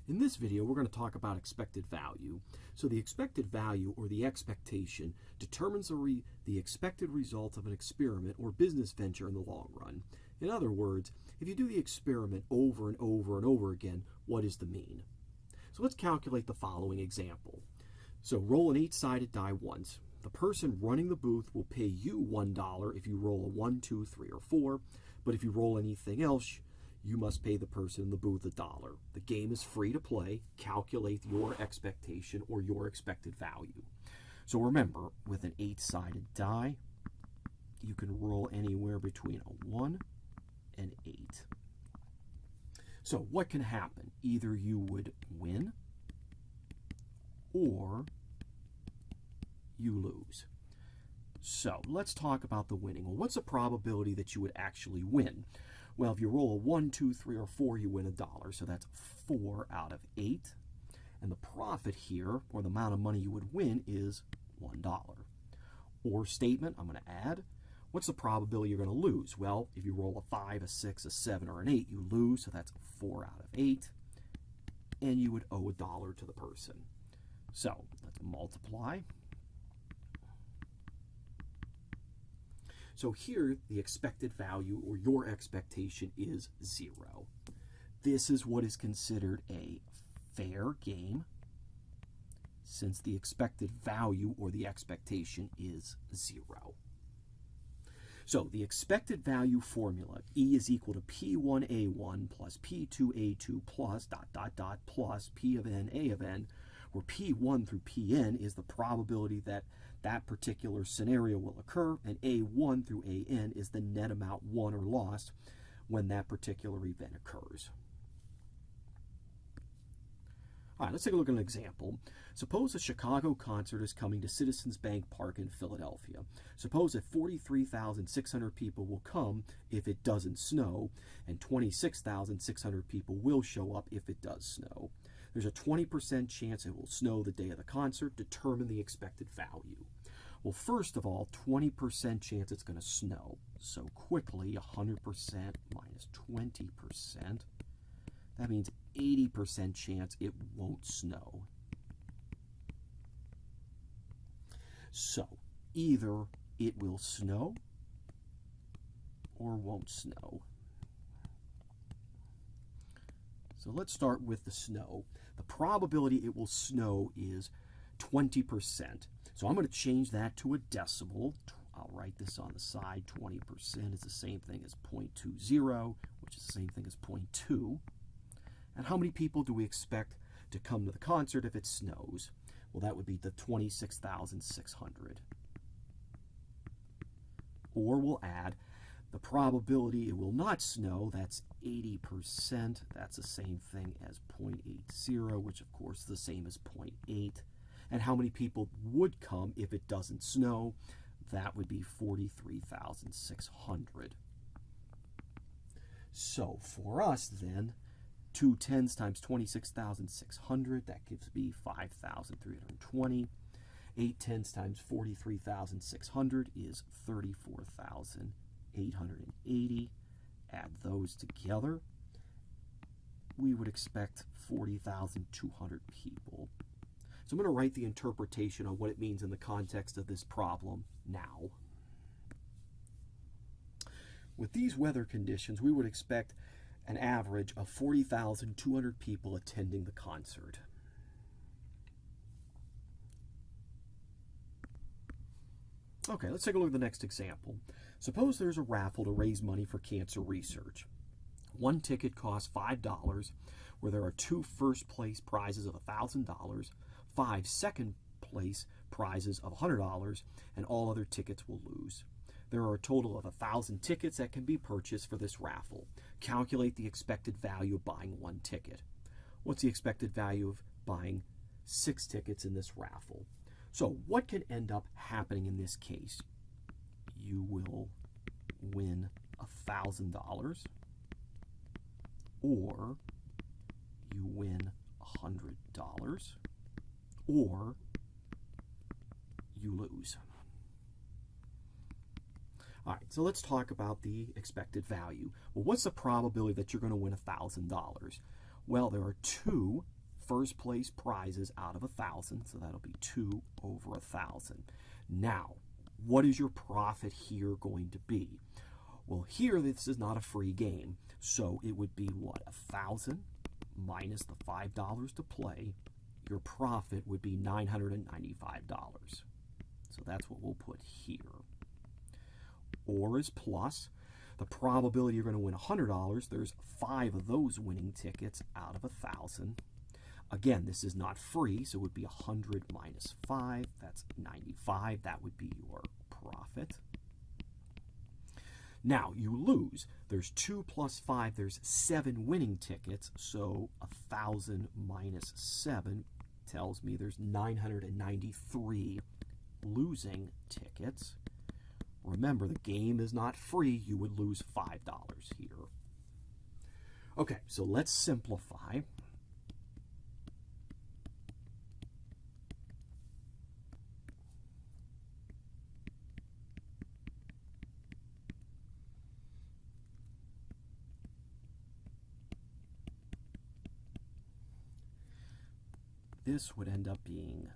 In this video, we're going to talk about expected value. So the expected value, or the expectation, determines the expected result of an experiment or business venture in the long run. In other words, if you do the experiment over and over and over again, what is the mean? So let's calculate the following example. So roll an 8-sided die once. The person running the booth will pay you $1 if you roll a 1, 2, 3, or 4, but if you roll anything else, you must pay the person in the booth $1. The game is free to play. Calculate your expectation or your expected value. So remember, with an 8-sided die, you can roll anywhere between a 1 and 8. So what can happen? Either you would win or you lose. So let's talk about the winning. Well, what's the probability that you would actually win? Well, if you roll a 1, 2, 3, or 4, you win $1. So that's 4 out of 8. And the profit here, or the amount of money you would win, is $1. Or statement, I'm going to add, what's the probability you're going to lose? Well, if you roll a 5, a 6, a 7, or an 8, you lose. So that's 4 out of 8. And you would owe $1 to the person. So let's multiply. So here, the expected value, or your expectation, is 0. This is what is considered a fair game, since the expected value, or the expectation, is 0. So the expected value formula, E is equal to P1A1 plus P2A2 plus ... plus P of n A of n, where P1 through Pn is the probability that that particular scenario will occur, and A1 through An is the net amount won or lost when that particular event occurs. All right, let's take a look at an example. Suppose a Chicago concert is coming to Citizens Bank Park in Philadelphia. Suppose that 43,600 people will come if it doesn't snow, and 26,600 people will show up if it does snow. There's a 20% chance it will snow the day of the concert. Determine the expected value. Well, first of all, 20% chance it's going to snow. So quickly, 100% minus 20%. That means 80% chance it won't snow. So either it will snow or won't snow. So let's start with the snow. The probability it will snow is 20%. So I'm going to change that to a decimal. I'll write this on the side. 20% is the same thing as 0.20, which is the same thing as 0.2. And how many people do we expect to come to the concert if it snows? Well, that would be the 26,600. Or we'll add the probability it will not snow. That's 80%. That's the same thing as 0.80, which of course is the same as 0.8. And how many people would come if it doesn't snow? That would be 43,600. So for us then, 2 tens times 26,600, that gives me 5,320. 8 tens times 43,600 is 34,880. Add those together. We would expect 40,200 people. So I'm going to write the interpretation on what it means in the context of this problem now. With these weather conditions, we would expect an average of 40,200 people attending the concert. Okay, let's take a look at the next example. Suppose there's a raffle to raise money for cancer research. One ticket costs $5, where there are 2 first-place prizes of $1,000, 5 second-place prizes of $100, and all other tickets will lose. There are a total of 1,000 tickets that can be purchased for this raffle. Calculate the expected value of buying 1 ticket. What's the expected value of buying 6 tickets in this raffle? So what can end up happening in this case? You will win $1,000, or you win $100, or you lose. All right, so let's talk about the expected value. Well, what's the probability that you're going to win $1,000? Well, there are 2 first place prizes out of 1,000, so that'll be 2 over 1,000. Now, what is your profit here going to be? Well, here this is not a free game, so it would be what? 1,000 minus the $5 to play. Your profit would be $995. So that's what we'll put here. Or is plus. The probability you're going to win $100, there's 5 of those winning tickets out of 1,000. Again, this is not free, so it would be 100 minus 5. That's 95. That would be your profit. Now, you lose. There's 2 plus 5. There's 7 winning tickets, so 1,000 minus 7 tells me there's 993 losing tickets. Remember, the game is not free. You would lose $5 here. Okay, so let's simplify. This would end up being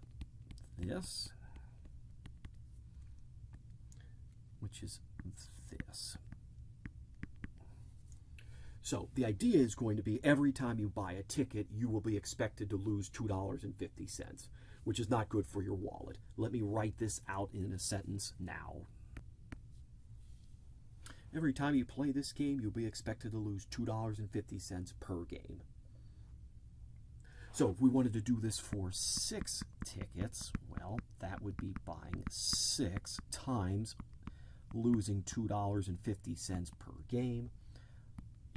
this, which is this. So the idea is going to be every time you buy a ticket, you will be expected to lose $2.50, which is not good for your wallet. Let me write this out in a sentence now. Every time you play this game, you'll be expected to lose $2.50 per game. So if we wanted to do this for 6 tickets, well, that would be buying 6 times losing $2.50 per game.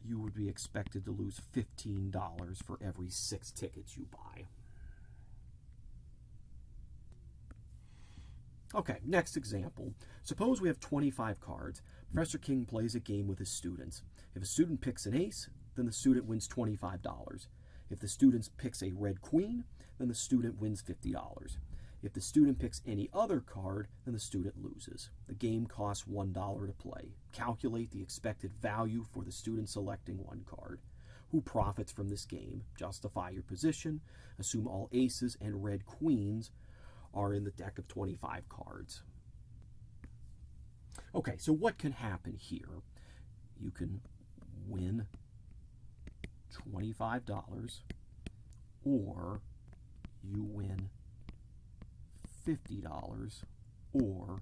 You would be expected to lose $15 for every 6 tickets you buy. Okay, next example. Suppose we have 25 cards. Professor King plays a game with his students. If a student picks an ace, then the student wins $25. If the student picks a red queen, then the student wins $50. If the student picks any other card, then the student loses. The game costs $1 to play. Calculate the expected value for the student selecting one card. Who profits from this game? Justify your position. Assume all aces and red queens are in the deck of 25 cards. Okay, so what can happen here? You can win $25, or you win $50, or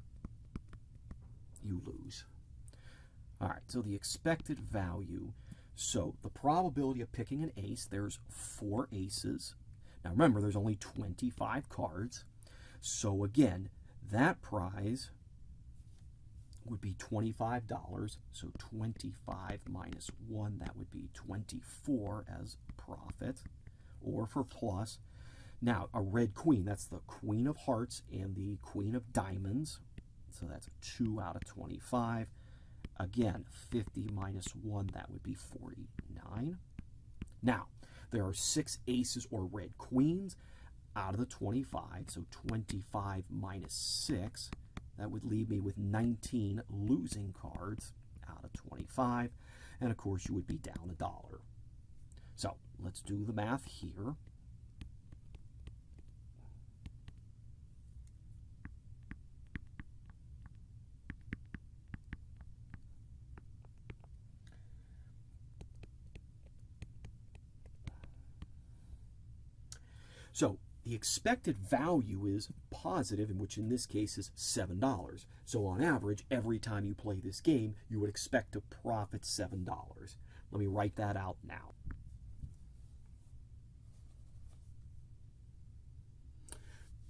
you lose. All right, so the expected value. So the probability of picking an ace, there's 4 aces. Now remember, there's only 25 cards. So again, that prize would be $25. So 25 minus 1, that would be 24 as profit, or for plus. Now, a red queen, that's the queen of hearts and the queen of diamonds. So that's 2 out of 25. Again, 50 minus 1, that would be 49. Now, there are 6 aces or red queens out of the 25. So 25 minus 6, that would leave me with 19 losing cards out of 25. And of course, you would be down $1. So let's do the math here. So the expected value is positive, which in this case is $7. So on average, every time you play this game, you would expect to profit $7. Let me write that out now.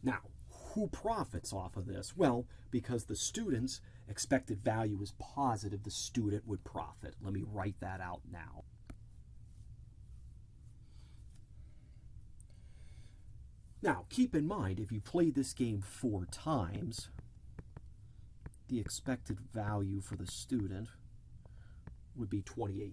Now, who profits off of this? Well, because the student's expected value is positive, the student would profit. Let me write that out now. Now, keep in mind, if you played this game 4 times, the expected value for the student would be $28.